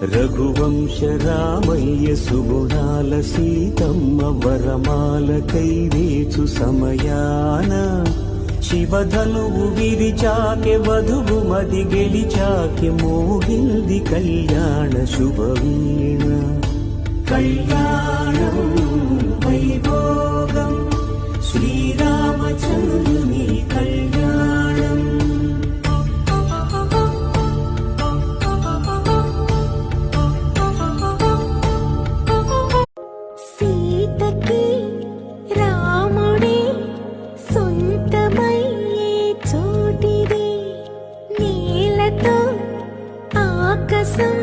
రఘువంశ రామయ్య సుగుణాల సీతమ్మ వరమాల కైవేచు సమయాన శివధనువు విరిచాకె వధువు మది గెలిచాకె మోగింది కళ్యాణ శుభవీణ కళ్యాణం వైభోగం శ్రీరామచంద్రుని కళ్యాణం సీతకి రాముడే సొంతమయ్యే చోటిది నేలతో ఆకాశం